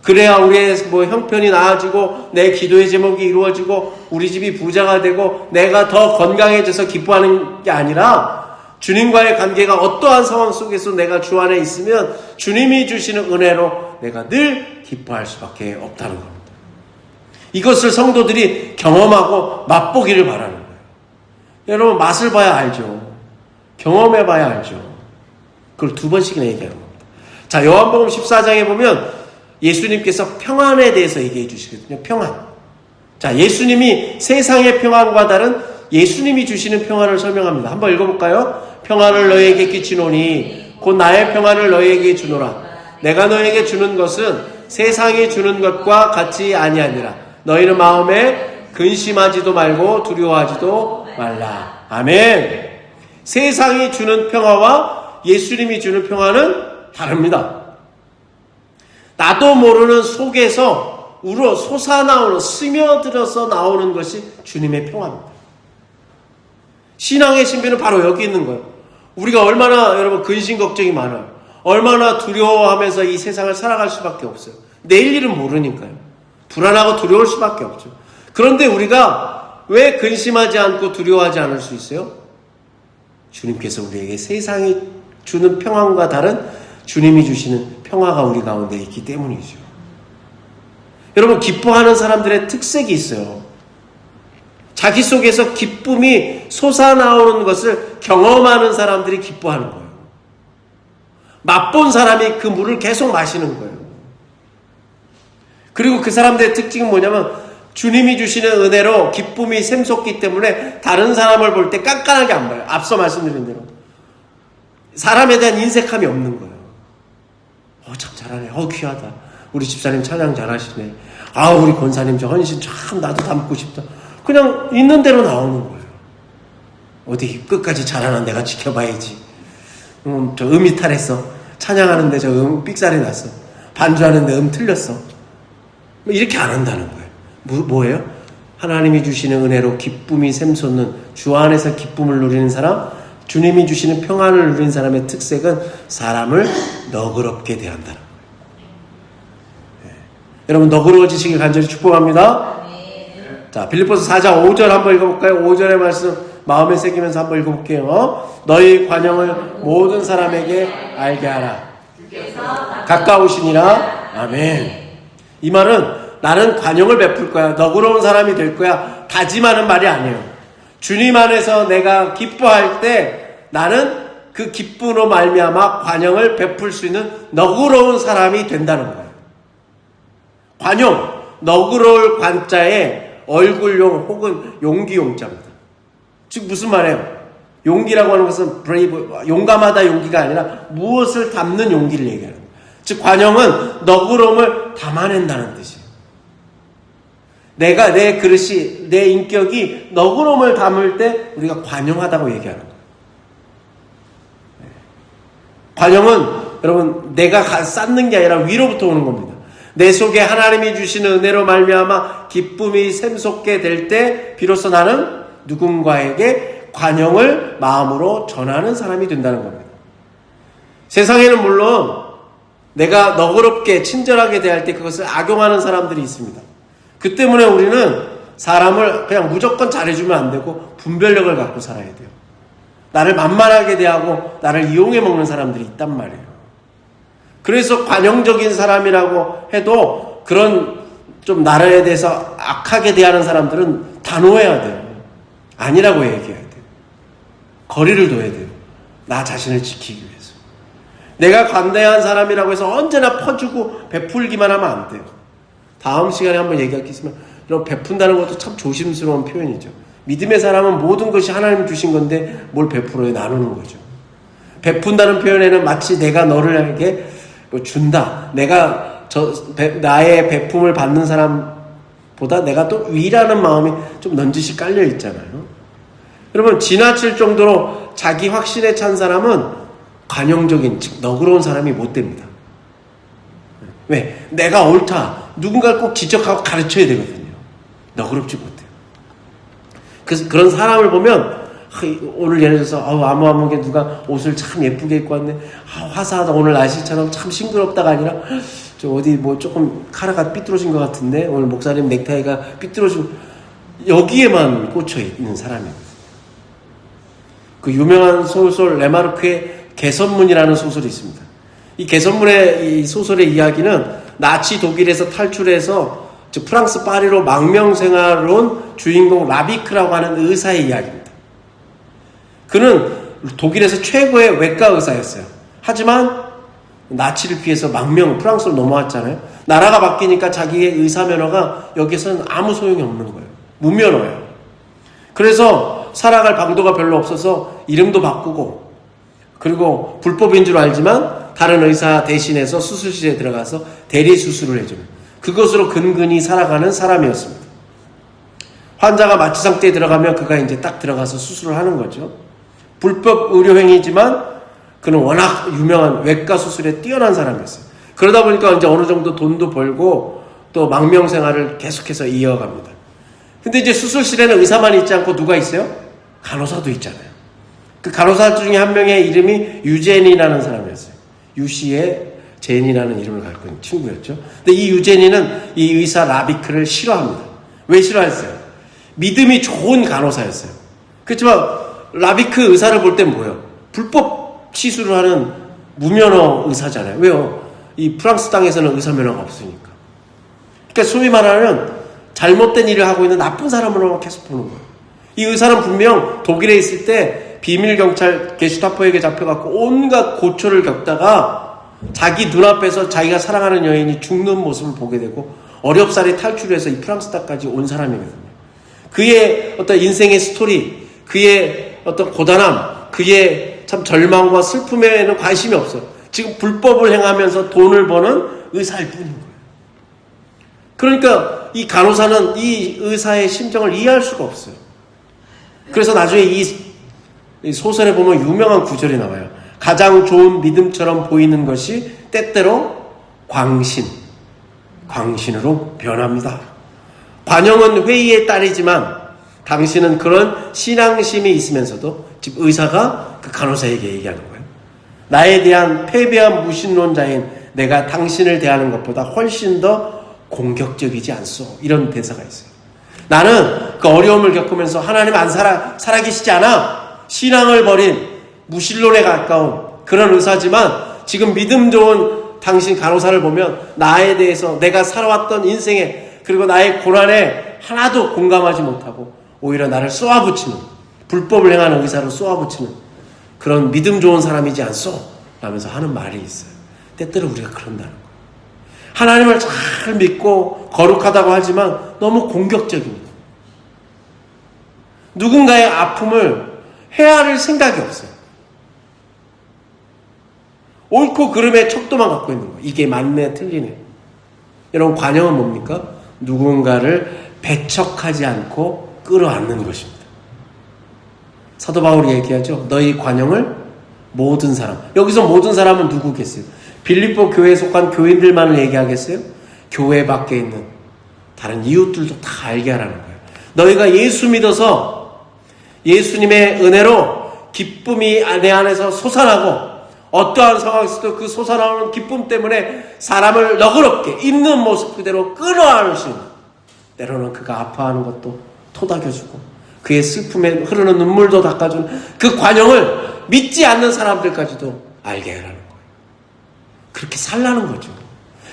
그래야 우리의 형편이 나아지고 내 기도의 제목이 이루어지고 우리 집이 부자가 되고 내가 더 건강해져서 기뻐하는 게 아니라 주님과의 관계가 어떠한 상황 속에서 내가 주 안에 있으면 주님이 주시는 은혜로 내가 늘 기뻐할 수밖에 없다는 겁니다. 이것을 성도들이 경험하고 맛보기를 바라는 거예요. 여러분 맛을 봐야 알죠. 경험해 봐야 알죠. 그걸 2번씩이나 얘기하는 겁니다. 자, 요한복음 14장에 보면 예수님께서 평안에 대해서 얘기해 주시거든요. 평안. 자, 예수님이 세상의 평안과 다른 예수님이 주시는 평안을 설명합니다. 한번 읽어볼까요? 평안을 너희에게 끼치노니 곧 나의 평안을 너희에게 주노라. 내가 너희에게 주는 것은 세상이 주는 것과 같이 아니하니라. 너희는 마음에 근심하지도 말고 두려워하지도 말라. 아멘. 세상이 주는 평화와 예수님이 주는 평화는 다릅니다. 나도 모르는 속에서 우러 솟아나오는, 스며들어서 나오는 것이 주님의 평화입니다. 신앙의 신비는 바로 여기 있는 거예요. 우리가 얼마나 여러분 근심 걱정이 많아요. 얼마나 두려워하면서 이 세상을 살아갈 수밖에 없어요. 내일 일은 모르니까요. 불안하고 두려울 수밖에 없죠. 그런데 우리가 왜 근심하지 않고 두려워하지 않을 수 있어요? 주님께서 우리에게 세상이 주는 평안과 다른 주님이 주시는 평화가 우리 가운데 있기 때문이죠. 여러분 기뻐하는 사람들의 특색이 있어요. 자기 속에서 기쁨이 솟아나오는 것을 경험하는 사람들이 기뻐하는 거예요. 맛본 사람이 그 물을 계속 마시는 거예요. 그리고 그 사람들의 특징은 뭐냐면 주님이 주시는 은혜로 기쁨이 샘솟기 때문에 다른 사람을 볼 때 깐깐하게 안 봐요. 앞서 말씀드린 대로. 사람에 대한 인색함이 없는 거예요. 참 잘하네. 귀하다. 우리 집사님 찬양 잘하시네. 우리 권사님 저 헌신 참 나도 담고 싶다. 그냥 있는 대로 나오는 거예요. 어디 끝까지 잘하나 내가 지켜봐야지. 저 이탈했어. 찬양하는데 저 삑살이 났어. 반주하는데 틀렸어. 이렇게 안 한다는 거예요. 뭐예요? 하나님이 주시는 은혜로 기쁨이 샘솟는 주 안에서 기쁨을 누리는 사람, 주님이 주시는 평안을 누리는 사람의 특색은 사람을 너그럽게 대한다는 거예요. 네. 여러분 너그러워지시길 간절히 축복합니다. 네. 자, 빌립보서 4장 5절 한번 읽어볼까요? 5절의 말씀 마음에 새기면서 한번 읽어볼게요. 너희 관용을 모든 사람에게 알게 하라. 가까우시니라. 아멘. 이 말은 나는 관용을 베풀 거야. 너그러운 사람이 될 거야. 다짐하는 말이 아니에요. 주님 안에서 내가 기뻐할 때 나는 그 기쁨으로 말미암아 관용을 베풀 수 있는 너그러운 사람이 된다는 거예요. 관용, 너그러울 관자에 얼굴용 혹은 용기용자입니다. 즉 무슨 말이에요? 용기라고 하는 것은 브레이브, 용감하다 용기가 아니라 무엇을 담는 용기를 얘기하는 거예요. 즉 관용은 너그러움을 담아낸다는 뜻이에요. 내가 내 그릇이, 내 인격이 너그러움을 담을 때 우리가 관용하다고 얘기하는 거예요. 관용은 여러분 내가 쌓는 게 아니라 위로부터 오는 겁니다. 내 속에 하나님이 주시는 은혜로 말미암아 기쁨이 샘솟게 될 때 비로소 나는 누군가에게 관용을 마음으로 전하는 사람이 된다는 겁니다. 세상에는 물론 내가 너그럽게 친절하게 대할 때 그것을 악용하는 사람들이 있습니다. 그 때문에 우리는 사람을 그냥 무조건 잘해주면 안 되고 분별력을 갖고 살아야 돼요. 나를 만만하게 대하고 나를 이용해 먹는 사람들이 있단 말이에요. 그래서 관용적인 사람이라고 해도 그런 좀 나라에 대해서 악하게 대하는 사람들은 단호해야 돼요. 아니라고 얘기해야 돼요. 거리를 둬야 돼요. 나 자신을 지키기 위해서. 내가 관대한 사람이라고 해서 언제나 퍼주고 베풀기만 하면 안 돼요. 다음 시간에 한번 얘기하겠지만 여러분 베푼다는 것도 참 조심스러운 표현이죠. 믿음의 사람은 모든 것이 하나님 주신 건데 뭘 베풀어요? 나누는 거죠. 베푼다는 표현에는 마치 내가 너를에게 준다. 내가 나의 베품을 받는 사람보다 내가 또 위라는 마음이 좀 넌지시 깔려 있잖아요. 여러분 지나칠 정도로 자기 확신에 찬 사람은 관용적인 즉 너그러운 사람이 못 됩니다. 왜? 내가 옳다. 누군가를 꼭 지적하고 가르쳐야 되거든요. 너그럽지 못해요. 그래서 그런 사람을 보면 오늘 예를 들어서 아무게 누가 옷을 참 예쁘게 입고 왔네. 화사하다. 오늘 날씨처럼 참 싱그럽다가 아니라 저 어디 뭐 조금 카라가 삐뚤어진 것 같은데 오늘 목사님 넥타이가 삐뚤어지고 여기에만 꽂혀 있는 사람입니다. 그 유명한 소설 레마르크의 개선문이라는 소설이 있습니다. 이 개선문의 이 소설의 이야기는 나치 독일에서 탈출해서 즉 프랑스 파리로 망명생활을 온 주인공 라비크라고 하는 의사의 이야기입니다. 그는 독일에서 최고의 외과 의사였어요. 하지만 나치를 피해서 프랑스로 넘어왔잖아요. 나라가 바뀌니까 자기의 의사 면허가 여기서는 아무 소용이 없는 거예요. 무면허예요. 그래서 살아갈 방도가 별로 없어서 이름도 바꾸고 그리고 불법인 줄 알지만 다른 의사 대신해서 수술실에 들어가서 대리 수술을 해줘요. 그것으로 근근히 살아가는 사람이었습니다. 환자가 마취 상태에 들어가면 그가 이제 딱 들어가서 수술을 하는 거죠. 불법 의료행위지만 그는 워낙 유명한 외과 수술에 뛰어난 사람이었어요. 그러다 보니까 이제 어느 정도 돈도 벌고 또 망명 생활을 계속해서 이어갑니다. 근데 이제 수술실에는 의사만 있지 않고 누가 있어요? 간호사도 있잖아요. 그 간호사 중에 한 명의 이름이 유제니라는 사람이었어요. 유씨의 제니라는 이름을 갖고 있는 친구였죠. 근데 이 유제니는 이 의사 라비크를 싫어합니다. 왜 싫어했어요? 믿음이 좋은 간호사였어요. 그렇지만 라비크 의사를 볼 땐 뭐예요? 불법 시술을 하는 무면허 의사잖아요. 왜요? 이 프랑스 땅에서는 의사 면허가 없으니까. 그러니까 소위 말하면 잘못된 일을 하고 있는 나쁜 사람으로만 계속 보는 거예요. 이 의사는 분명 독일에 있을 때 비밀경찰 게슈타포에게 잡혀갖고 온갖 고초를 겪다가 자기 눈앞에서 자기가 사랑하는 여인이 죽는 모습을 보게 되고 어렵사리 탈출해서 이 프랑스 땅까지 온 사람이거든요. 그의 어떤 인생의 스토리, 그의 어떤 고단함, 그의 참 절망과 슬픔에는 관심이 없어요. 지금 불법을 행하면서 돈을 버는 의사일 뿐인 거예요. 그러니까 이 간호사는 이 의사의 심정을 이해할 수가 없어요. 그래서 나중에 이 소설에 보면 유명한 구절이 나와요. 가장 좋은 믿음처럼 보이는 것이 때때로 광신으로 변합니다. 관용은 회의에 따르지만 당신은 그런 신앙심이 있으면서도 지금 의사가 그 간호사에게 얘기하는 거예요. 나에 대한 패배한 무신론자인 내가 당신을 대하는 것보다 훨씬 더 공격적이지 않소. 이런 대사가 있어요. 나는 그 어려움을 겪으면서 하나님 안 살아계시지 않아. 신앙을 버린 무신론에 가까운 그런 의사지만 지금 믿음 좋은 당신 간호사를 보면 나에 대해서 내가 살아왔던 인생에 그리고 나의 고난에 하나도 공감하지 못하고 오히려 나를 쏘아붙이는 불법을 행하는 의사로 쏘아붙이는 그런 믿음 좋은 사람이지 않소? 라면서 하는 말이 있어요. 때때로 우리가 그런다는 거예요. 하나님을 잘 믿고 거룩하다고 하지만 너무 공격적입니다. 누군가의 아픔을 헤아릴 생각이 없어요. 옳고 그름의 척도만 갖고 있는 거예요. 이게 맞네 틀리네. 여러분 관용은 뭡니까? 누군가를 배척하지 않고 끌어안는 것입니다. 사도 바울이 얘기하죠. 너희 관용을 모든 사람. 여기서 모든 사람은 누구겠어요? 빌립보 교회에 속한 교인들만을 얘기하겠어요? 교회 밖에 있는 다른 이웃들도 다 알게 하라는 거예요. 너희가 예수 믿어서 예수님의 은혜로 기쁨이 내 안에서 솟아나고 어떠한 상황에서도 그 솟아나오는 기쁨 때문에 사람을 너그럽게 있는 모습 그대로 끌어안을 수 있는, 때로는 그가 아파하는 것도 토닥여주고 그의 슬픔에 흐르는 눈물도 닦아주는 그 관용을 믿지 않는 사람들까지도 알게 하라는 거예요. 그렇게 살라는 거죠.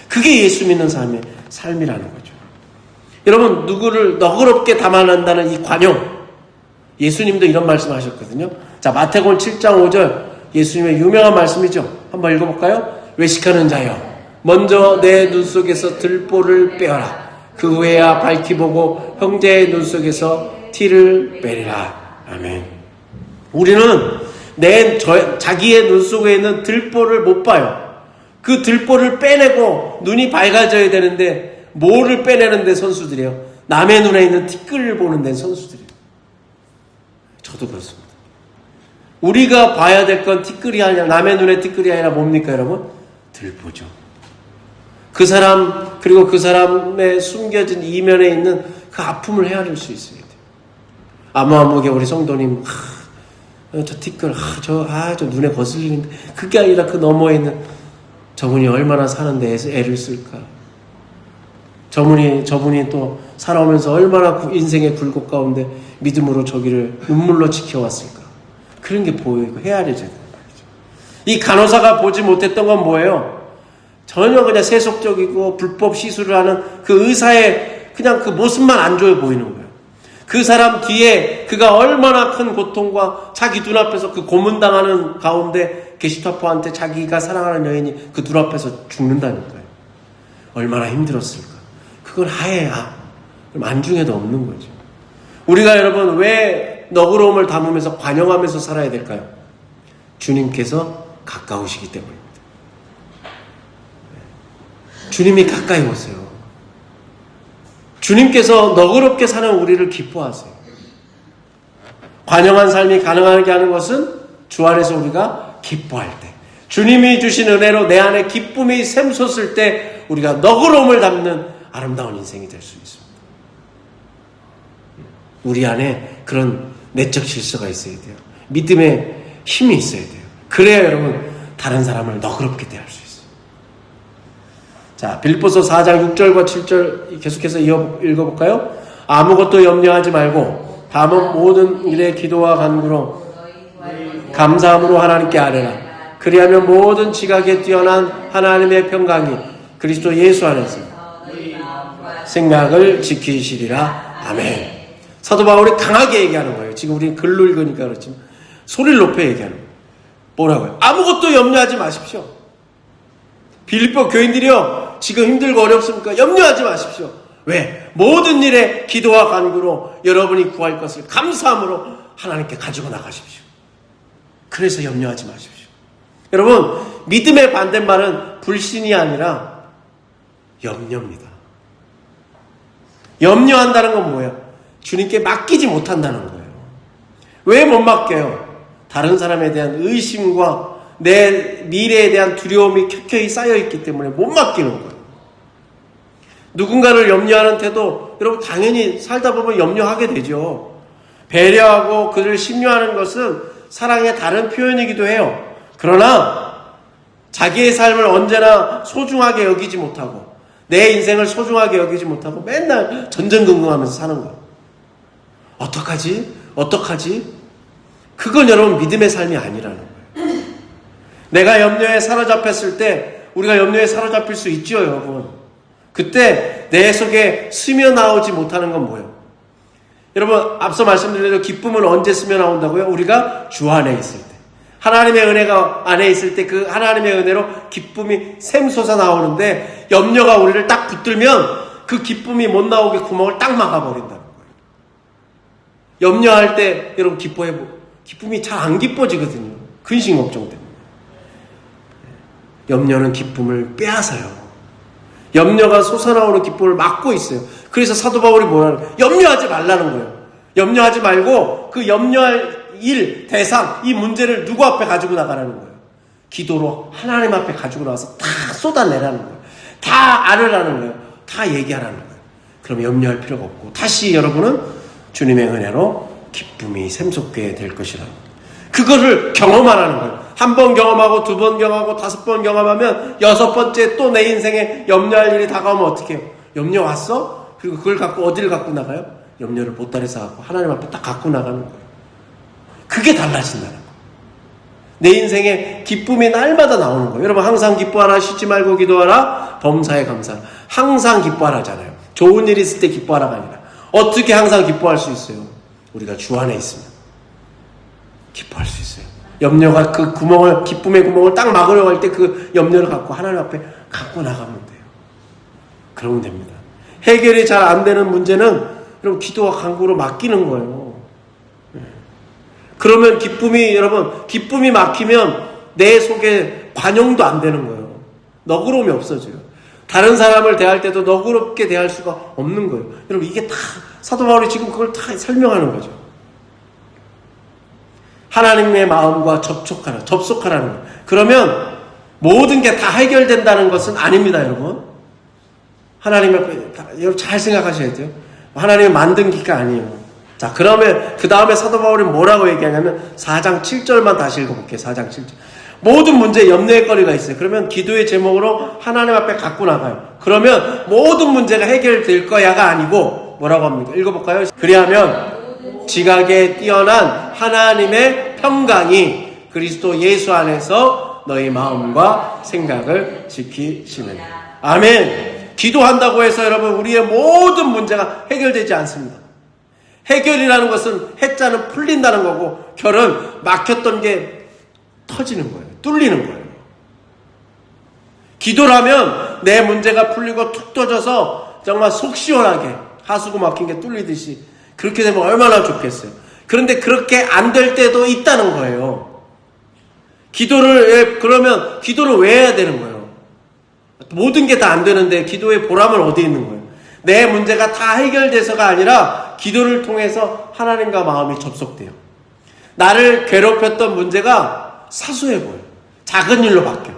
그게 예수 믿는 사람의 삶이라는 거죠. 여러분, 누구를 너그럽게 담아낸다는 이 관용, 예수님도 이런 말씀하셨거든요. 자, 마태복음 7장 5절 예수님의 유명한 말씀이죠. 한번 읽어볼까요? 외식하는 자여, 먼저 내 눈 속에서 들보를 빼어라. 그 후에야 밝히 보고 형제의 눈 속에서 티를 빼리라. 아멘. 우리는 자기의 눈 속에 있는 들보를 못 봐요. 그 들보를 빼내고 눈이 밝아져야 되는데 뭐를 빼내는 데 선수들이에요? 남의 눈에 있는 티끌을 보는 데는 선수들이에요. 저도 그렇습니다. 우리가 봐야 될 건 티끌이 아니라, 남의 눈에 티끌이 아니라 뭡니까 여러분? 들보죠. 그 사람, 그리고 그 사람의 숨겨진 이면에 있는 그 아픔을 헤아릴 수 있어야 돼요. 아무개 우리 성도님, 저 티끌, 저 눈에 거슬리는데, 그게 아니라 그 너머에 있는 저분이 얼마나 사는데 애를 쓸까? 저분이 또 살아오면서 얼마나 인생의 굴곡 가운데 믿음으로 저기를 눈물로 지켜왔을까? 그런 게 보이고 헤아려져야 되는 말이죠. 이 간호사가 보지 못했던 건 뭐예요? 전혀 그냥 세속적이고 불법 시술을 하는 그 의사의 그냥 그 모습만 안 좋아 보이는 거예요. 그 사람 뒤에 그가 얼마나 큰 고통과 자기 눈앞에서 그 고문당하는 가운데 게시타포한테 자기가 사랑하는 여인이 그 눈앞에서 죽는다는 거예요. 얼마나 힘들었을까. 그걸 아예 안중에도 없는 거죠. 우리가 여러분 왜 너그러움을 담으면서 관용하면서 살아야 될까요? 주님께서 가까우시기 때문입니다. 주님이 가까이 오세요. 주님께서 너그럽게 사는 우리를 기뻐하세요. 관용한 삶이 가능하게 하는 것은 주 안에서 우리가 기뻐할 때, 주님이 주신 은혜로 내 안에 기쁨이 샘솟을 때 우리가 너그러움을 담는 아름다운 인생이 될 수 있습니다. 우리 안에 그런 내적 질서가 있어야 돼요. 믿음의 힘이 있어야 돼요. 그래야 여러분 다른 사람을 너그럽게 대할 수 있어요. 자, 빌립보서 4장 6절과 7절 계속해서 읽어볼까요? 아무것도 염려하지 말고 다만 모든 일에 기도와 간구로 감사함으로 하나님께 아뢰라. 그리하면 모든 지각에 뛰어난 하나님의 평강이 그리스도 예수 안에서 생각을 지키시리라. 아멘. 사도 바울이 강하게 얘기하는 거예요. 지금 우리는 글로 읽으니까 그렇지만 소리를 높여 얘기하는 거예요. 뭐라고요? 아무것도 염려하지 마십시오. 빌립보 교인들이요, 지금 힘들고 어렵습니까? 염려하지 마십시오. 왜? 모든 일에 기도와 간구로 여러분이 구할 것을 감사함으로 하나님께 가지고 나가십시오. 그래서 염려하지 마십시오. 여러분, 믿음의 반대말은 불신이 아니라 염려입니다. 염려한다는 건 뭐예요? 주님께 맡기지 못한다는 거예요. 왜 못 맡겨요? 다른 사람에 대한 의심과 내 미래에 대한 두려움이 켜켜이 쌓여있기 때문에 못 맡기는 거예요. 누군가를 염려하는 태도 여러분 당연히 살다 보면 염려하게 되죠. 배려하고 그를 심려하는 것은 사랑의 다른 표현이기도 해요. 그러나 자기의 삶을 언제나 소중하게 여기지 못하고 내 인생을 소중하게 여기지 못하고 맨날 전전긍긍하면서 사는 거예요. 어떡하지? 어떡하지? 그건 여러분 믿음의 삶이 아니라는 거예요. 내가 염려에 사로잡혔을 때 우리가 염려에 사로잡힐 수 있죠, 여러분. 그때 내 속에 스며 나오지 못하는 건 뭐예요? 여러분 앞서 말씀드린 대로 기쁨은 언제 스며 나온다고요? 우리가 주 안에 있을 때. 하나님의 은혜가 안에 있을 때 그 하나님의 은혜로 기쁨이 샘솟아 나오는데 염려가 우리를 딱 붙들면 그 기쁨이 못 나오게 구멍을 딱 막아버린다는 거예요. 염려할 때 여러분 기쁨이 잘 안 기뻐지거든요. 근심 걱정 때문에. 염려는 기쁨을 빼앗아요. 염려가 솟아나오는 기쁨을 막고 있어요. 그래서 사도 바울이 뭐라는 거예요? 염려하지 말라는 거예요. 염려하지 말고 그 염려할 일, 대상, 이 문제를 누구 앞에 가지고 나가라는 거예요. 기도로 하나님 앞에 가지고 나와서 다 쏟아내라는 거예요. 다 알으라는 거예요. 다 얘기하라는 거예요. 그럼 염려할 필요가 없고 다시 여러분은 주님의 은혜로 기쁨이 샘솟게 될 것이라는 거예요. 그거를 경험하라는 거예요. 한 번 경험하고 두 번 경험하고 다섯 번 경험하면 여섯 번째 또 내 인생에 염려할 일이 다가오면 어떻게 해요? 염려 왔어? 그리고 그걸 갖고 어디를 갖고 나가요? 염려를 보따리에 갖고 하나님 앞에 딱 갖고 나가는 거예요. 그게 달라진다는 거예요. 내 인생에 기쁨이 날마다 나오는 거예요. 여러분 항상 기뻐하라, 쉬지 말고 기도하라, 범사에 감사하라. 항상 기뻐하라잖아요. 좋은 일 있을 때 기뻐하라가 아니라 어떻게 항상 기뻐할 수 있어요? 우리가 주 안에 있으면 기뻐할 수 있어요. 염려가 그 구멍을, 기쁨의 구멍을 딱 막으려고 할 때 그 염려를 갖고 하나님 앞에 갖고 나가면 돼요. 그러면 됩니다. 해결이 잘 안 되는 문제는 여러분 기도와 간구로 맡기는 거예요. 그러면 기쁨이 막히면 내 속에 관용도 안 되는 거예요. 너그러움이 없어져요. 다른 사람을 대할 때도 너그럽게 대할 수가 없는 거예요. 여러분 이게 다 사도 바울이 지금 그걸 다 설명하는 거죠. 하나님의 마음과 접속하라는 거예요. 그러면 모든 게 다 해결된다는 것은 아닙니다, 여러분. 여러분 잘 생각하셔야 돼요. 하나님이 만든 기가 아니에요. 자, 그러면 그 다음에 사도 바울이 뭐라고 얘기하냐면 4장 7절만 다시 읽어볼게요. 4장 7절. 모든 문제에 염려의 거리가 있어요. 그러면 기도의 제목으로 하나님 앞에 갖고 나가요. 그러면 모든 문제가 해결될 거야가 아니고 뭐라고 합니까? 읽어볼까요? 그리하면 지각에 뛰어난 하나님의 평강이 그리스도 예수 안에서 너희 마음과 생각을 지키시느니라. 아멘. 기도한다고 해서 여러분 우리의 모든 문제가 해결되지 않습니다. 해결이라는 것은 해자는 풀린다는 거고 결은 막혔던 게 터지는 거예요. 뚫리는 거예요. 기도라면 내 문제가 풀리고 툭 터져서 정말 속 시원하게 하수구 막힌 게 뚫리듯이 그렇게 되면 얼마나 좋겠어요. 그런데 그렇게 안 될 때도 있다는 거예요. 그러면 기도를 왜 해야 되는 거예요? 모든 게 다 안 되는데 기도의 보람은 어디에 있는 거예요? 내 문제가 다 해결돼서가 아니라 기도를 통해서 하나님과 마음이 접속돼요. 나를 괴롭혔던 문제가 사소해 보여요. 작은 일로 바뀌어요.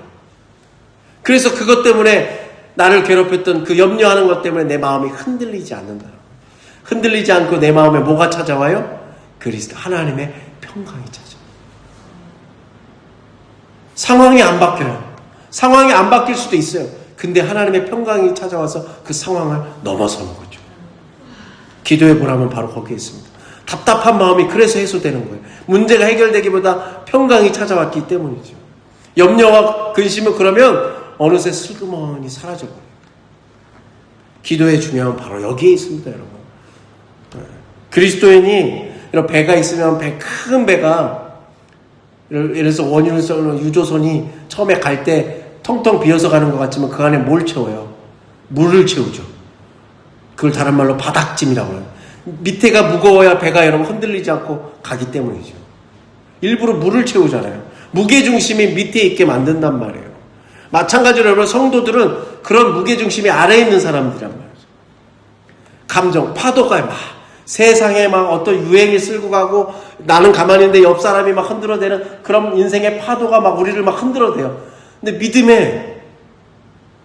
그래서 그것 때문에 나를 괴롭혔던 그 염려하는 것 때문에 내 마음이 흔들리지 않는다. 흔들리지 않고 내 마음에 뭐가 찾아와요? 그리스도 하나님의 평강이 찾아와요. 상황이 안 바뀌어요. 상황이 안 바뀔 수도 있어요. 근데 하나님의 평강이 찾아와서 그 상황을 넘어서는 거죠. 기도의 보람은 바로 거기에 있습니다. 답답한 마음이 그래서 해소되는 거예요. 문제가 해결되기보다 평강이 찾아왔기 때문이죠. 염려와 근심은 그러면 어느새 슬그머니 사라져버려요. 기도의 중요한 바로 여기에 있습니다, 여러분. 그리스도인이 이런 배가 있으면 큰 배가 예를 들어서 원유를 쏘는 유조선이 처음에 갈 때 텅텅 비어서 가는 것 같지만 그 안에 뭘 채워요? 물을 채우죠. 그걸 다른 말로 바닥짐이라고 해요. 밑에가 무거워야 배가 여러분 흔들리지 않고 가기 때문이죠. 일부러 물을 채우잖아요. 무게중심이 밑에 있게 만든단 말이에요. 마찬가지로 여러분 성도들은 그런 무게중심이 아래에 있는 사람들이란 말이죠. 감정, 파도가 막 세상에 막 어떤 유행이 쓸고 가고 나는 가만히 있는데 옆 사람이 막 흔들어대는 그런 인생의 파도가 막 우리를 막 흔들어대요. 근데 믿음에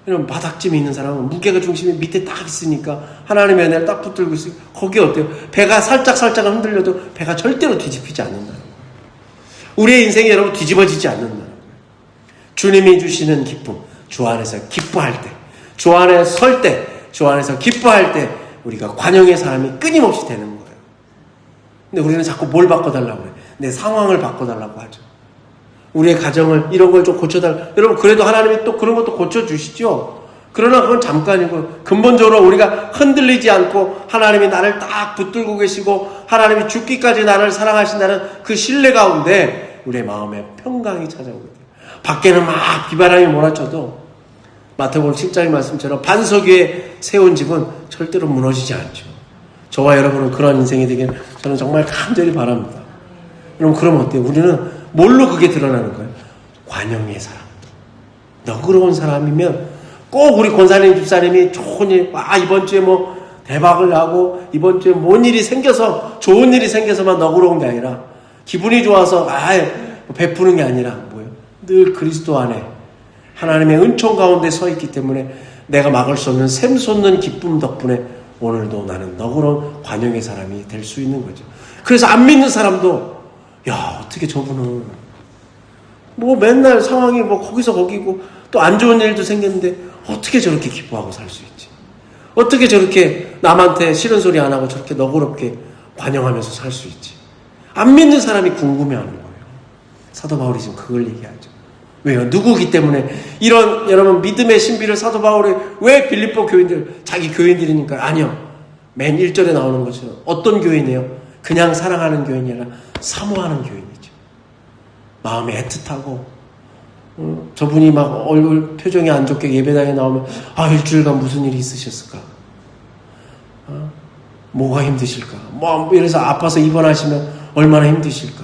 이런 바닥쯤에 있는 사람은 무게가 중심이 밑에 딱 있으니까 하나님의 은혜를 딱 붙들고 있으니까 거기 어때요? 배가 살짝 흔들려도 배가 절대로 뒤집히지 않는다는 거예요. 우리의 인생이 여러분 뒤집어지지 않는다는 거예요. 주님이 주시는 기쁨, 주 안에서 기뻐할 때, 주 안에 설 때, 주 안에서 기뻐할 때 우리가 관용의 사람이 끊임없이 되는 거예요. 근데 우리는 자꾸 뭘 바꿔달라고 그래요? 내 상황을 바꿔달라고 하죠. 우리의 가정을 이런 걸 좀 고쳐달라. 여러분 그래도 하나님이 또 그런 것도 고쳐주시죠. 그러나 그건 잠깐이고 근본적으로 우리가 흔들리지 않고 하나님이 나를 딱 붙들고 계시고 하나님이 죽기까지 나를 사랑하신다는 그 신뢰 가운데 우리의 마음에 평강이 찾아오거든요. 밖에는 막 비바람이 몰아쳐도 마태복음 7장의 말씀처럼 반석 위에 세운 집은 절대로 무너지지 않죠. 저와 여러분은 그런 인생이 되길 저는 정말 간절히 바랍니다. 여러분 그러면 어때요? 우리는 뭘로 그게 드러나는 거예요? 관용의 사람. 너그러운 사람이면 꼭 우리 권사님 집사님이 좋은 일, 이번 주에 뭐 대박을 나고 이번 주에 뭔 일이 생겨서 좋은 일이 생겨서만 너그러운 게 아니라 기분이 좋아서 베푸는 게 아니라 뭐예요? 늘 그리스도 안에 하나님의 은총 가운데 서 있기 때문에 내가 막을 수 없는 샘솟는 기쁨 덕분에 오늘도 나는 너그러운 관용의 사람이 될 수 있는 거죠. 그래서 안 믿는 사람도 야, 어떻게 저분은 뭐 맨날 상황이 뭐 거기서 거기고 또 안 좋은 일도 생겼는데 어떻게 저렇게 기뻐하고 살 수 있지? 어떻게 저렇게 남한테 싫은 소리 안 하고 저렇게 너그럽게 관용하면서 살 수 있지? 안 믿는 사람이 궁금해하는 거예요. 사도 바울이 지금 그걸 얘기하죠. 왜요? 누구기 때문에 이런 여러분 믿음의 신비를 사도 바울이 왜 빌립보 교인들 자기 교인들이니까 아니요. 맨 1절에 나오는 것처럼 어떤 교인이에요? 그냥 사랑하는 교인이 아니라 사모하는 교인이죠. 마음이 애틋하고 저분이 막 얼굴 표정이 안 좋게 예배당에 나오면 일주일간 무슨 일이 있으셨을까? 뭐가 힘드실까? 이래서 아파서 입원하시면 얼마나 힘드실까?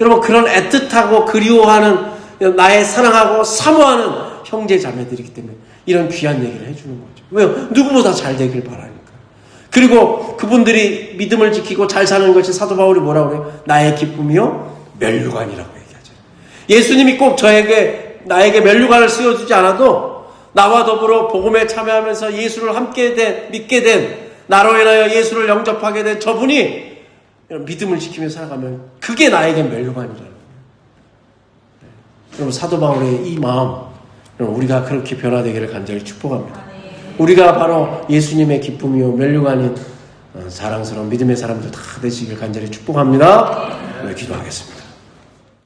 여러분 그런 애틋하고 그리워하는 나의 사랑하고 사모하는 형제 자매들이기 때문에 이런 귀한 얘기를 해주는 거죠. 왜요? 누구보다 잘 되길 바라니까. 그리고 그분들이 믿음을 지키고 잘 사는 것이 사도 바울이 뭐라고 그래요? 나의 기쁨이요? 면류관이라고 얘기하죠. 예수님이 꼭 나에게 면류관을 씌워주지 않아도 나와 더불어 복음에 참여하면서 예수를 믿게 된 나로 인하여 예수를 영접하게 된 저분이 믿음을 지키며 살아가면 그게 나에게 면류관이잖아요. 여러분 사도 바울의 이 마음 우리가 그렇게 변화되기를 간절히 축복합니다. 우리가 바로 예수님의 기쁨이요 면류관인 사랑스러운 믿음의 사람들 다 되시길 간절히 축복합니다. 기도하겠습니다.